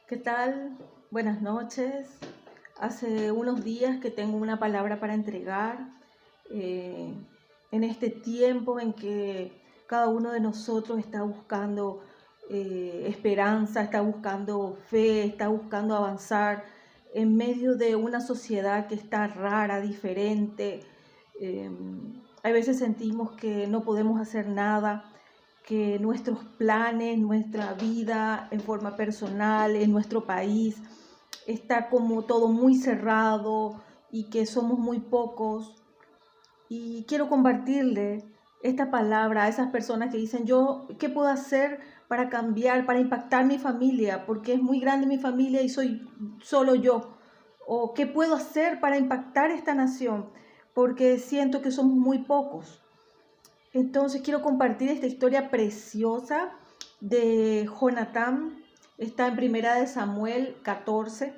¿Qué tal? Buenas noches. Hace unos días que tengo una palabra para entregar eh, en este tiempo en que cada uno de nosotros está buscando esperanza, está buscando fe, está buscando avanzar en medio de una sociedad que está rara, diferente. Eh, a veces sentimos que no podemos hacer nada, que nuestros planes, nuestra vida en forma personal, en nuestro país, está como todo muy cerrado y que somos muy pocos. Y quiero compartirle esta palabra a esas personas que dicen, yo, ¿qué puedo hacer para cambiar, para impactar mi familia? Porque es muy grande mi familia y soy solo yo. ¿O qué puedo hacer para impactar esta nación? Porque siento que somos muy pocos. Entonces quiero compartir esta historia preciosa de Jonatán. Está en Primera de Samuel 14.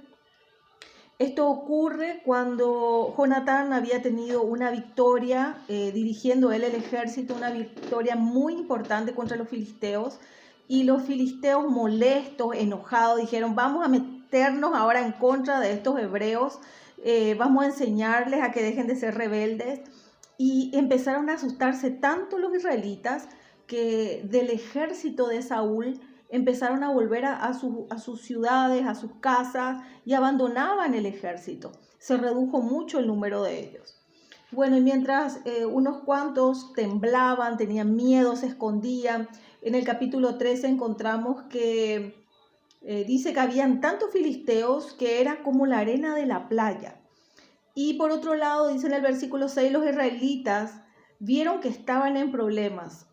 Esto ocurre cuando Jonatán había tenido una victoria, dirigiendo él el ejército, una victoria muy importante contra los filisteos. Y los filisteos molestos, enojados, dijeron, vamos a meternos ahora en contra de estos hebreos, vamos a enseñarles a que dejen de ser rebeldes. Y empezaron a asustarse tanto los israelitas que del ejército de Saúl empezaron a volver a sus ciudades, a sus casas y abandonaban el ejército. Se redujo mucho el número de ellos. Bueno, y mientras unos cuantos temblaban, tenían miedo, se escondían, en el capítulo 13 encontramos que dice que habían tantos filisteos que era como la arena de la playa. Y por otro lado, dice en el versículo 6, los israelitas vieron que estaban en problemas.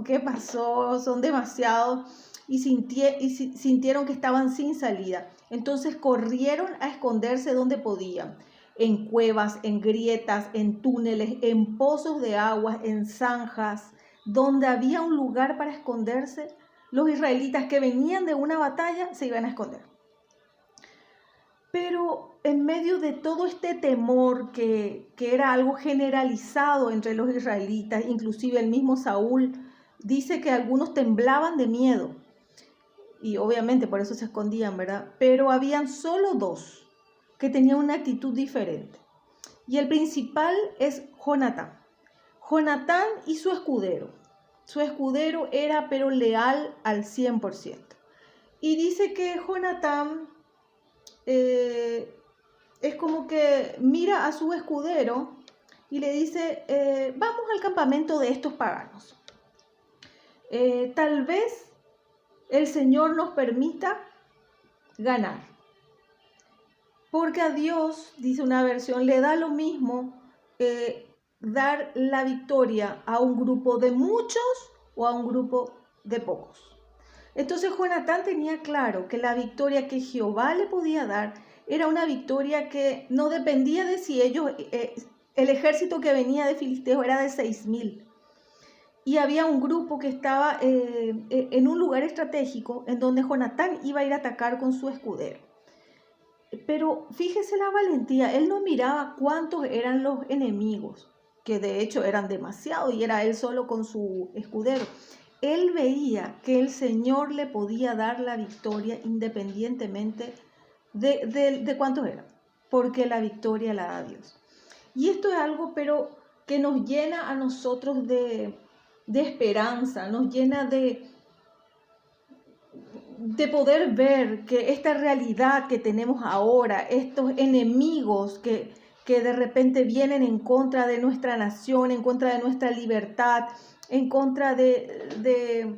¿Qué pasó? Son demasiados. Y sintieron que estaban sin salida. Entonces corrieron a esconderse donde podían. En cuevas, en grietas, en túneles, en pozos de agua, en zanjas. Donde había un lugar para esconderse, los israelitas que venían de una batalla se iban a esconder. Pero en medio de todo este temor que era algo generalizado entre los israelitas, inclusive el mismo Saúl, dice que algunos temblaban de miedo. Y obviamente por eso se escondían, ¿verdad? Pero habían solo dos que tenían una actitud diferente. Y el principal es Jonatán. Jonatán y su escudero. Su escudero era pero leal al 100%. Y dice que Jonatán es como que mira a su escudero y le dice, vamos al campamento de estos paganos. Tal vez el Señor nos permita ganar. Porque a Dios, dice una versión, le da lo mismo dar la victoria a un grupo de muchos o a un grupo de pocos. Entonces Jonatán tenía claro que la victoria que Jehová le podía dar era una victoria que no dependía de si ellos, el ejército que venía de Filisteos era de 6.000. Y había un grupo que estaba en un lugar estratégico en donde Jonatán iba a ir a atacar con su escudero. Pero fíjese la valentía, él no miraba cuántos eran los enemigos, que de hecho eran demasiados y era él solo con su escudero. Él veía que el Señor le podía dar la victoria independientemente de cuántos eran, porque la victoria la da Dios. Y esto es algo, pero que nos llena a nosotros de esperanza, nos llena de poder ver que esta realidad que tenemos ahora, estos enemigos que de repente vienen en contra de nuestra nación, en contra de nuestra libertad, en contra de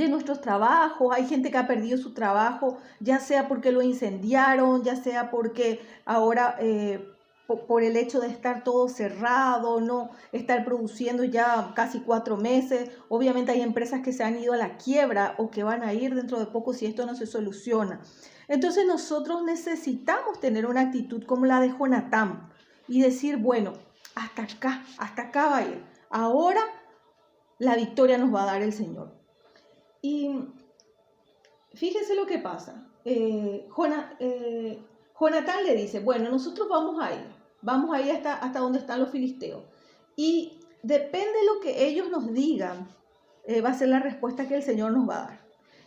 nuestros trabajos. Hay gente que ha perdido su trabajo, ya sea porque lo incendiaron, ya sea porque ahora por el hecho de estar todo cerrado, no estar produciendo ya casi 4 meses. Obviamente hay empresas que se han ido a la quiebra o que van a ir dentro de poco si esto no se soluciona. Entonces nosotros necesitamos tener una actitud como la de Jonatán y decir, bueno, hasta acá va a ir. Ahora la victoria nos va a dar el Señor. Y fíjese lo que pasa. Jonatán le dice, bueno, nosotros vamos a ir hasta donde están los filisteos. Y depende de lo que ellos nos digan, va a ser la respuesta que el Señor nos va a dar.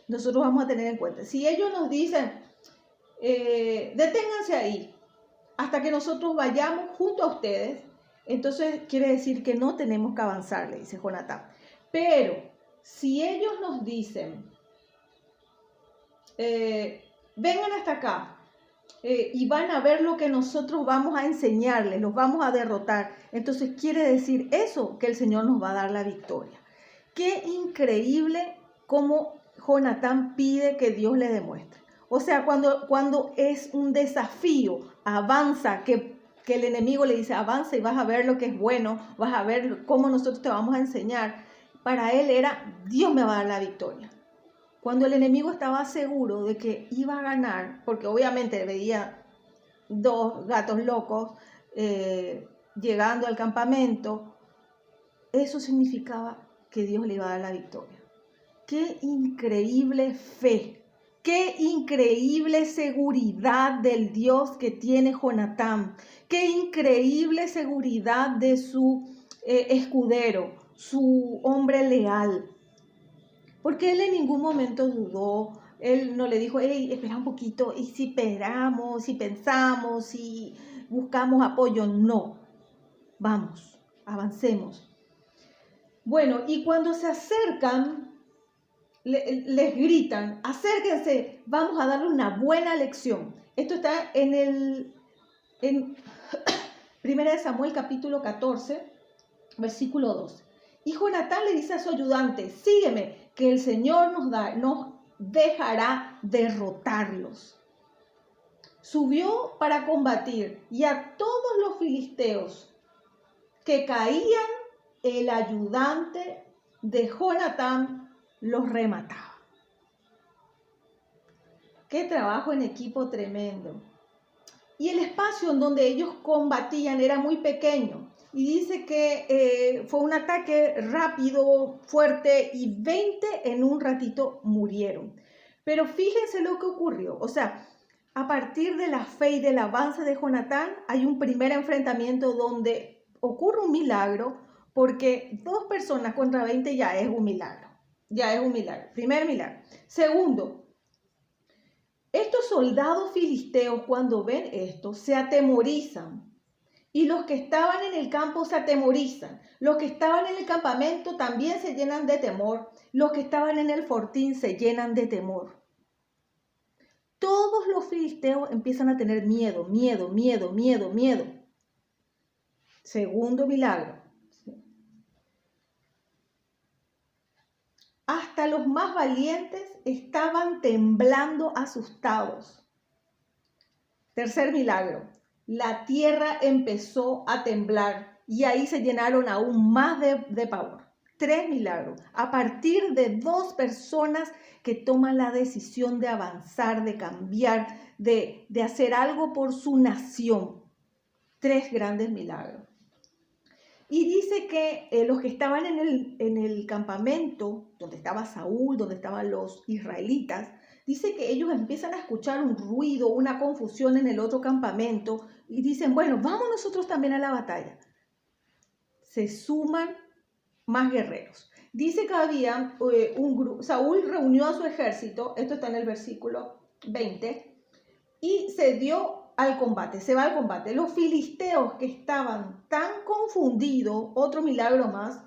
nosotros vamos a tener en cuenta. Si ellos nos dicen, deténganse ahí, hasta que nosotros vayamos junto a ustedes, entonces quiere decir que no tenemos que avanzar, le dice Jonatán. Pero si ellos nos dicen, vengan hasta acá y van a ver lo que nosotros vamos a enseñarles, los vamos a derrotar, entonces quiere decir eso, que el Señor nos va a dar la victoria. Qué increíble cómo Jonatán pide que Dios le demuestre. O sea, cuando es un desafío, avanza, que el enemigo le dice, avanza y vas a ver lo que es bueno, vas a ver cómo nosotros te vamos a enseñar. Para él era, Dios me va a dar la victoria. Cuando el enemigo estaba seguro de que iba a ganar, porque obviamente veía dos gatos locos llegando al campamento, eso significaba que Dios le iba a dar la victoria. Qué increíble fe, qué increíble seguridad del Dios que tiene Jonatán, qué increíble seguridad de su escudero, su hombre leal. Porque él en ningún momento dudó, él no le dijo, hey, espera un poquito, y si esperamos, si pensamos, si buscamos apoyo, no, vamos, avancemos. Bueno, y cuando se acercan, les gritan, acérquense, vamos a darle una buena lección. Esto está en 1 Samuel capítulo 14, versículo 2. Y Jonatán le dice a su ayudante, sígueme, que el Señor nos dejará derrotarlos. Subió para combatir y a todos los filisteos que caían, el ayudante de Jonatán los remataba. Qué trabajo en equipo tremendo. Y el espacio en donde ellos combatían era muy pequeño. Y dice que fue un ataque rápido, fuerte, y 20 en un ratito murieron. Pero fíjense lo que ocurrió. O sea, a partir de la fe y del avance de Jonatán, hay un primer enfrentamiento donde ocurre un milagro, porque 2 personas contra 20 ya es un milagro. Ya es un milagro. Primer milagro. Segundo, estos soldados filisteos, cuando ven esto, se atemorizan. Y los que estaban en el campo se atemorizan. Los que estaban en el campamento también se llenan de temor. Los que estaban en el fortín se llenan de temor. Todos los filisteos empiezan a tener miedo. Segundo milagro. Hasta los más valientes estaban temblando asustados. Tercer milagro. La tierra empezó a temblar y ahí se llenaron aún más de pavor. 3 milagros. A partir de 2 personas que toman la decisión de avanzar, de cambiar, de hacer algo por su nación. 3 grandes milagros. Y dice que los que estaban en el campamento, donde estaba Saúl, donde estaban los israelitas, dice que ellos empiezan a escuchar un ruido, una confusión en el otro campamento y dicen, bueno, vamos nosotros también a la batalla. Se suman más guerreros. Dice que había un grupo, Saúl reunió a su ejército, esto está en el versículo 20, y se dio al combate, se va al combate. Los filisteos que estaban tan confundidos, otro milagro más,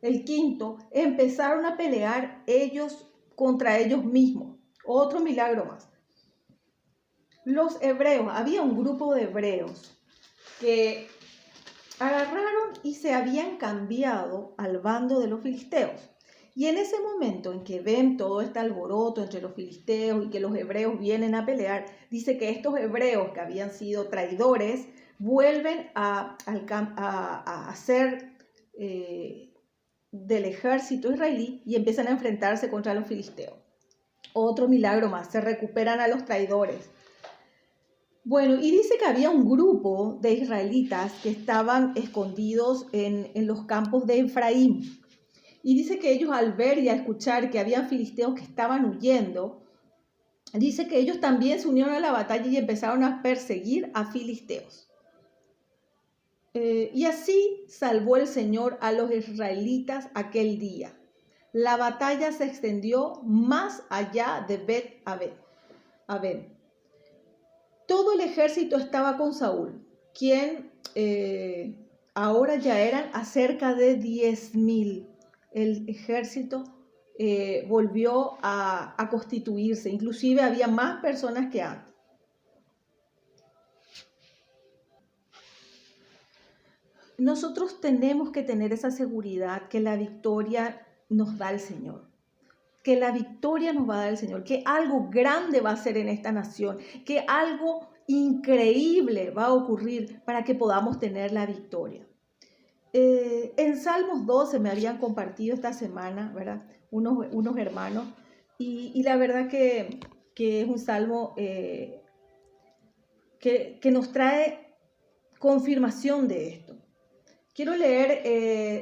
el quinto, empezaron a pelear ellos contra ellos mismos. Otro milagro más. Los hebreos, había un grupo de hebreos que agarraron y se habían cambiado al bando de los filisteos. Y en ese momento en que ven todo este alboroto entre los filisteos y que los hebreos vienen a pelear, dice que estos hebreos que habían sido traidores vuelven a ser del ejército israelí y empiezan a enfrentarse contra los filisteos. Otro milagro más, se recuperan a los traidores. Bueno, y dice que había un grupo de israelitas que estaban escondidos en los campos de Efraín. Y dice que ellos al ver y a escuchar que habían filisteos que estaban huyendo, dice que ellos también se unieron a la batalla y empezaron a perseguir a filisteos. Y así salvó el Señor a los israelitas aquel día. La batalla se extendió más allá de Bet-Aven. Todo el ejército estaba con Saúl, quien ahora ya eran acerca de 10.000. El ejército volvió a constituirse, inclusive había más personas que antes. Nosotros tenemos que tener esa seguridad que la victoria nos da el Señor, que la victoria nos va a dar el Señor, que algo grande va a ser en esta nación, que algo increíble va a ocurrir para que podamos tener la victoria. En Salmos 12 me habían compartido esta semana, ¿verdad? Unos hermanos, y la verdad que es un salmo que nos trae confirmación de esto. Quiero leer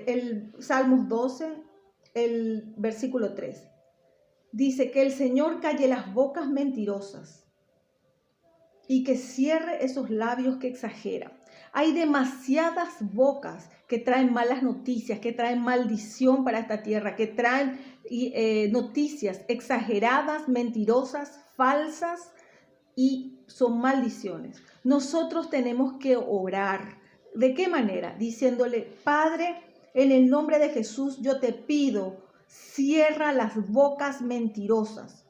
el Salmos 12, el versículo 3. Dice que el Señor calle las bocas mentirosas y que cierre esos labios que exageran. Hay demasiadas bocas que traen malas noticias, que traen maldición para esta tierra, que traen noticias exageradas, mentirosas, falsas, y son maldiciones. Nosotros tenemos que orar. ¿De qué manera? Diciéndole, Padre, en el nombre de Jesús yo te pido, cierra las bocas mentirosas,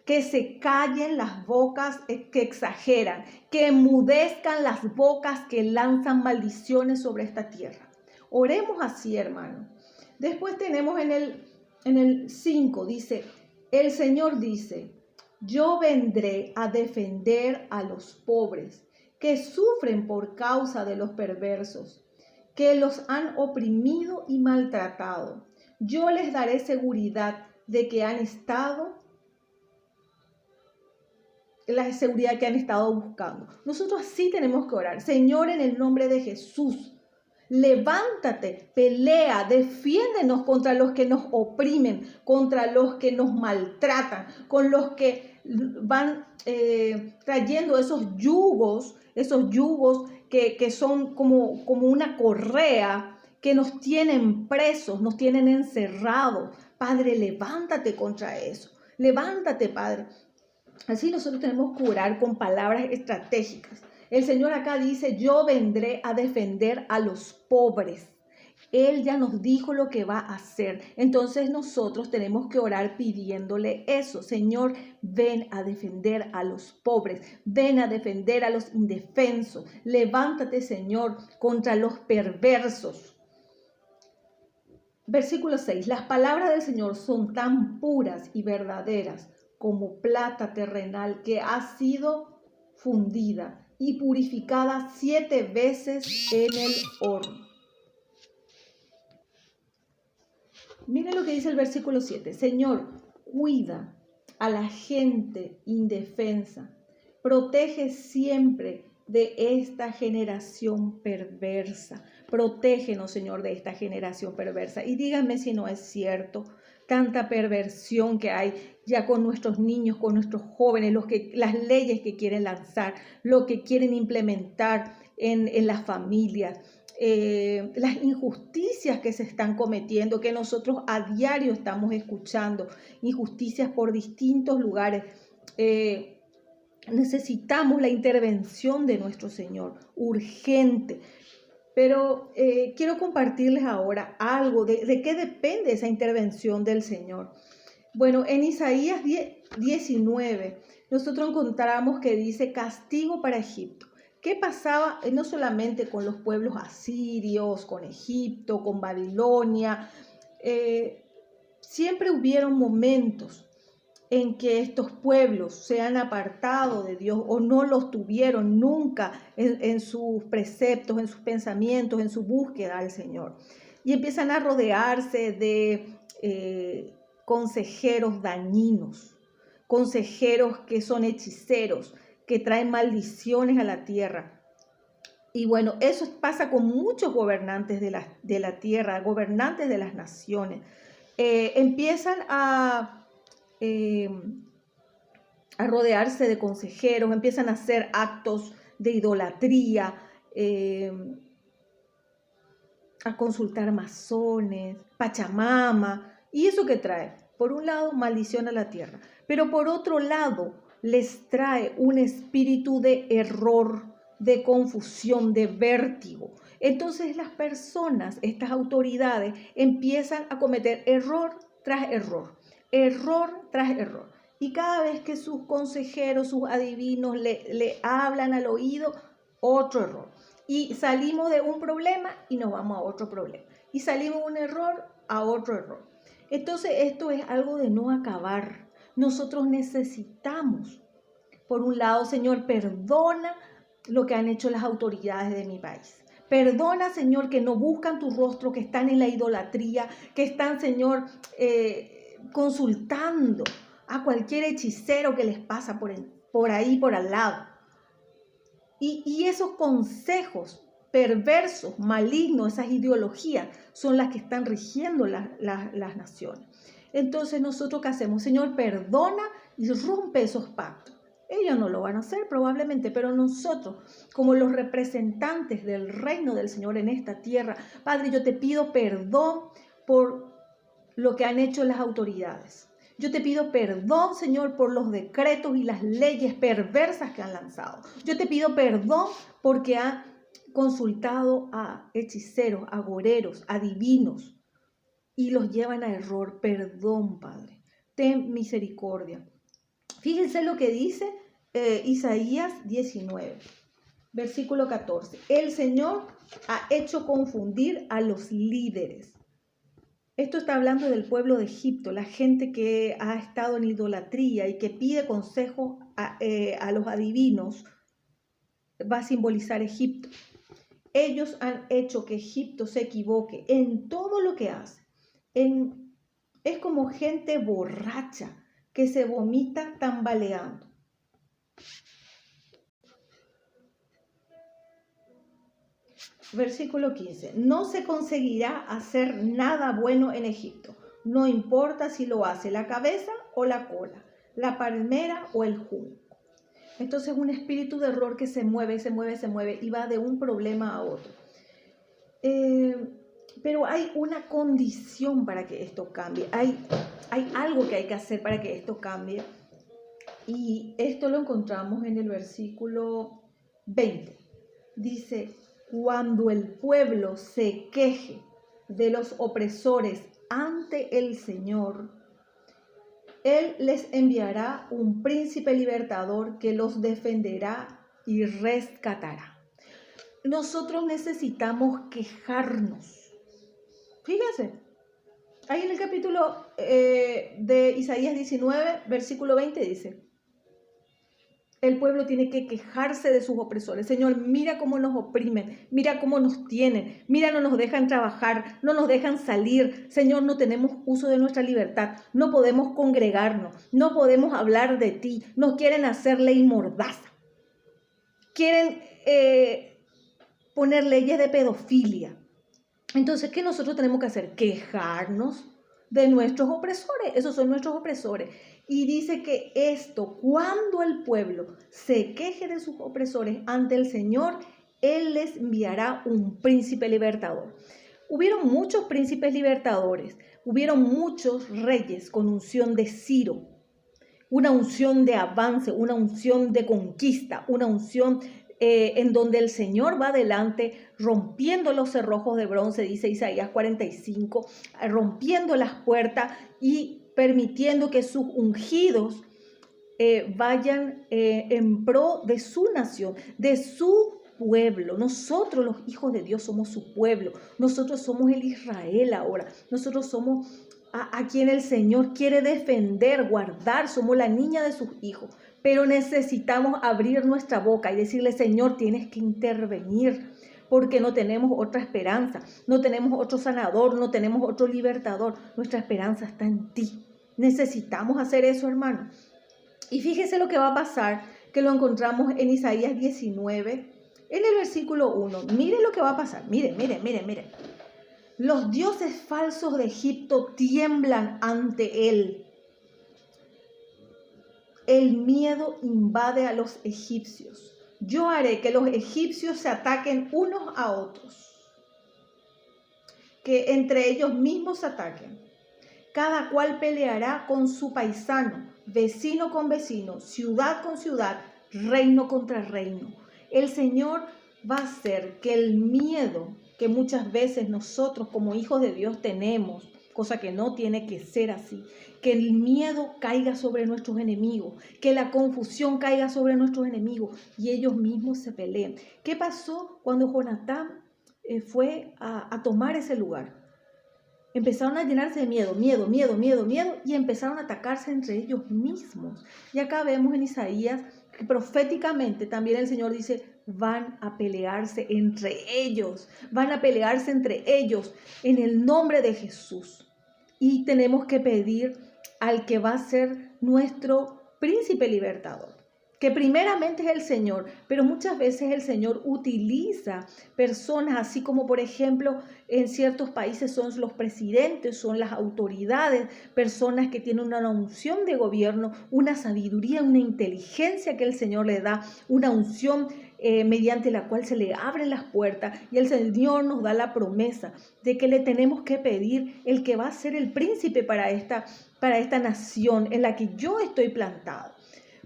que se callen las bocas que exageran, que enmudezcan las bocas que lanzan maldiciones sobre esta tierra. Oremos así, hermano. Después tenemos en el 5, dice, el Señor dice, yo vendré a defender a los pobres que sufren por causa de los perversos, que los han oprimido y maltratado. Yo les daré seguridad de que han estado, la seguridad que han estado buscando. Nosotros así tenemos que orar. Señor, en el nombre de Jesús, levántate, pelea, defiéndenos contra los que nos oprimen, contra los que nos maltratan, con los que van trayendo esos yugos que son como una correa, que nos tienen presos, nos tienen encerrados. Padre, levántate contra eso. Levántate, Padre. Así nosotros tenemos que orar con palabras estratégicas. El Señor acá dice, yo vendré a defender a los pobres. Él ya nos dijo lo que va a hacer. Entonces nosotros tenemos que orar pidiéndole eso. Señor, ven a defender a los pobres. Ven a defender a los indefensos. Levántate, Señor, contra los perversos. Versículo 6. Las palabras del Señor son tan puras y verdaderas como plata terrenal que ha sido fundida y purificada 7 veces en el horno. Mira lo que dice el versículo 7. Señor, cuida a la gente indefensa. Protege siempre de esta generación perversa. Protégenos, Señor, de esta generación perversa. Y díganme si no es cierto. Tanta perversión que hay ya con nuestros niños, con nuestros jóvenes, las leyes que quieren lanzar, lo que quieren implementar en las familias, las injusticias que se están cometiendo, que nosotros a diario estamos escuchando, injusticias por distintos lugares. Necesitamos la intervención de nuestro Señor, urgente. Pero quiero compartirles ahora algo de qué depende esa intervención del Señor. Bueno, en Isaías 19, nosotros encontramos que dice castigo para Egipto. ¿Qué pasaba no solamente con los pueblos asirios, con Egipto, con Babilonia? Siempre hubieron momentos en que estos pueblos se han apartado de Dios o no los tuvieron nunca en sus preceptos, en sus pensamientos, en su búsqueda al Señor. Y empiezan a rodearse de consejeros dañinos, consejeros que son hechiceros, que traen maldiciones a la tierra. Y bueno, eso pasa con muchos gobernantes de la tierra, gobernantes de las naciones. Empiezan a rodearse de consejeros, empiezan a hacer actos de idolatría, a consultar masones, Pachamama, ¿Y eso qué trae? Por un lado, maldición a la tierra, pero por otro lado, les trae un espíritu de error, de confusión, de vértigo. Entonces las personas, estas autoridades, empiezan a cometer error tras error, error tras error. Y cada vez que sus consejeros, sus adivinos le hablan al oído, otro error. Y salimos de un problema y nos vamos a otro problema. Y salimos de un error a otro error. Entonces esto es algo de no acabar. Nosotros necesitamos, por un lado, Señor, perdona lo que han hecho las autoridades de mi país. Perdona, Señor, que no buscan tu rostro, que están en la idolatría, que están, Señor, consultando a cualquier hechicero que les pasa por ahí, por al lado. Y esos consejos perversos, malignos, esas ideologías son las que están rigiendo las naciones. Entonces, ¿nosotros qué hacemos? Señor, perdona y rompe esos pactos. Ellos no lo van a hacer probablemente, pero nosotros, como los representantes del reino del Señor en esta tierra, Padre, yo te pido perdón por lo que han hecho las autoridades. Yo te pido perdón, Señor, por los decretos y las leyes perversas que han lanzado. Yo te pido perdón porque han consultado a hechiceros, agoreros, adivinos y los llevan a error. Perdón, Padre. Ten misericordia. Fíjense lo que dice Isaías 19, versículo 14. El Señor ha hecho confundir a los líderes. Esto está hablando del pueblo de Egipto, la gente que ha estado en idolatría y que pide consejo a los adivinos, va a simbolizar Egipto. Ellos han hecho que Egipto se equivoque en todo lo que hace. Es como gente borracha que se vomita tambaleando. Versículo 15. No se conseguirá hacer nada bueno en Egipto. No importa si lo hace la cabeza o la cola, la palmera o el junco. Entonces un espíritu de error que se mueve y va de un problema a otro. Pero hay una condición para que esto cambie. Hay algo que hay que hacer para que esto cambie. Y esto lo encontramos en el versículo 20. Dice: cuando el pueblo se queje de los opresores ante el Señor, Él les enviará un príncipe libertador que los defenderá y rescatará. Nosotros necesitamos quejarnos. Fíjense, ahí en el capítulo de Isaías 19, versículo 20 dice: el pueblo tiene que quejarse de sus opresores. Señor, mira cómo nos oprimen, mira cómo nos tienen, mira, no nos dejan trabajar, no nos dejan salir. Señor, no tenemos uso de nuestra libertad, no podemos congregarnos, no podemos hablar de ti, nos quieren hacer ley mordaza. Quieren poner leyes de pedofilia. Entonces, ¿qué nosotros tenemos que hacer? Quejarnos de nuestros opresores. Esos son nuestros opresores. Y dice que esto, cuando el pueblo se queje de sus opresores ante el Señor, Él les enviará un príncipe libertador. Hubieron muchos príncipes libertadores, hubieron muchos reyes con unción de Ciro, una unción de avance, una unción de conquista, una unción en donde el Señor va adelante rompiendo los cerrojos de bronce, dice Isaías 45, rompiendo las puertas y permitiendo que sus ungidos vayan en pro de su nación, de su pueblo. Nosotros los hijos de Dios somos su pueblo, nosotros somos el Israel ahora, nosotros somos a quien el Señor quiere defender, guardar, somos la niña de sus hijos, pero necesitamos abrir nuestra boca y decirle: Señor, tienes que intervenir, porque no tenemos otra esperanza, no tenemos otro sanador, no tenemos otro libertador, nuestra esperanza está en ti. Necesitamos hacer eso, hermano. Y fíjese lo que va a pasar, que lo encontramos en Isaías 19, en el versículo 1. Miren lo que va a pasar, miren. Los dioses falsos de Egipto tiemblan ante él. El miedo invade a los egipcios. Yo haré que los egipcios se ataquen unos a otros, que entre ellos mismos se ataquen. Cada cual peleará con su paisano, vecino con vecino, ciudad con ciudad, reino contra reino. El Señor va a hacer que el miedo que muchas veces nosotros como hijos de Dios tenemos, cosa que no tiene que ser así, que el miedo caiga sobre nuestros enemigos, que la confusión caiga sobre nuestros enemigos y ellos mismos se peleen. ¿Qué pasó cuando Jonatán fue a tomar ese lugar? Empezaron a llenarse de miedo y empezaron a atacarse entre ellos mismos. Y acá vemos en Isaías que proféticamente también el Señor dice, van a pelearse entre ellos en el nombre de Jesús. Y tenemos que pedir al que va a ser nuestro príncipe libertador, que primeramente es el Señor, pero muchas veces el Señor utiliza personas, así como por ejemplo en ciertos países son los presidentes, son las autoridades, personas que tienen una unción de gobierno, una sabiduría, una inteligencia que el Señor le da, una unción mediante la cual se le abren las puertas y el Señor nos da la promesa de que le tenemos que pedir el que va a ser el príncipe para esta nación en la que yo estoy plantado.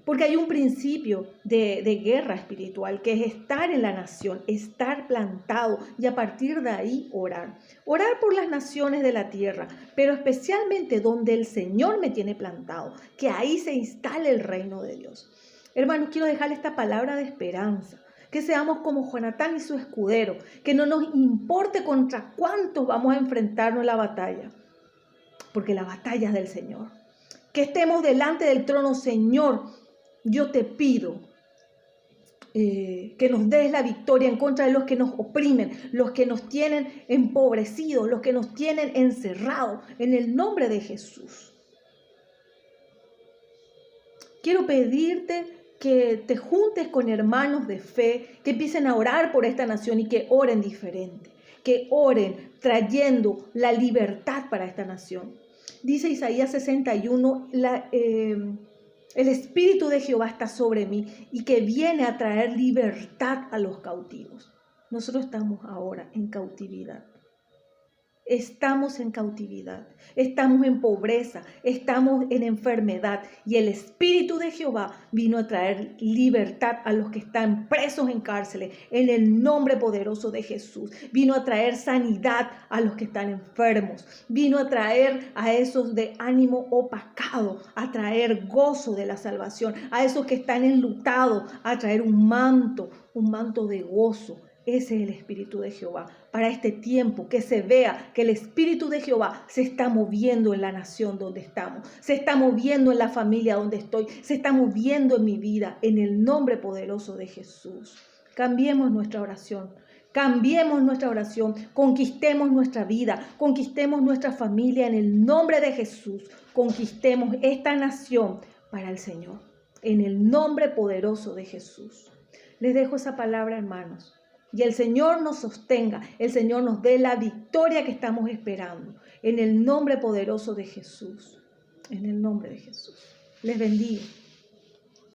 Porque hay un principio de guerra espiritual que es estar en la nación, estar plantado y a partir de ahí orar. Orar por las naciones de la tierra, pero especialmente donde el Señor me tiene plantado, que ahí se instale el reino de Dios. Hermanos, quiero dejarle esta palabra de esperanza. Que seamos como Jonatán y su escudero, que no nos importe contra cuántos vamos a enfrentarnos en la batalla, porque la batalla es del Señor. Que estemos delante del trono, Señor. Yo te pido que nos des la victoria en contra de los que nos oprimen, los que nos tienen empobrecidos, los que nos tienen encerrados, en el nombre de Jesús. Quiero pedirte que te juntes con hermanos de fe, que empiecen a orar por esta nación y que oren diferente, que oren trayendo la libertad para esta nación. Dice Isaías 61, el Espíritu de Jehová está sobre mí y que viene a traer libertad a los cautivos. Nosotros estamos ahora en cautividad. Estamos en cautividad, estamos en pobreza, estamos en enfermedad y el Espíritu de Jehová vino a traer libertad a los que están presos en cárceles en el nombre poderoso de Jesús. Vino a traer sanidad a los que están enfermos, vino a traer a esos de ánimo opacado, a traer gozo de la salvación, a esos que están enlutados, a traer un manto de gozo. Ese es el Espíritu de Jehová. Para este tiempo, que se vea que el Espíritu de Jehová se está moviendo en la nación donde estamos, se está moviendo en la familia donde estoy, se está moviendo en mi vida, en el nombre poderoso de Jesús. Cambiemos nuestra oración. Conquistemos nuestra vida, conquistemos nuestra familia en el nombre de Jesús. Conquistemos esta nación para el Señor, en el nombre poderoso de Jesús. Les dejo esa palabra, hermanos. Y el Señor nos sostenga, el Señor nos dé la victoria que estamos esperando. En el nombre poderoso de Jesús. En el nombre de Jesús. Les bendigo.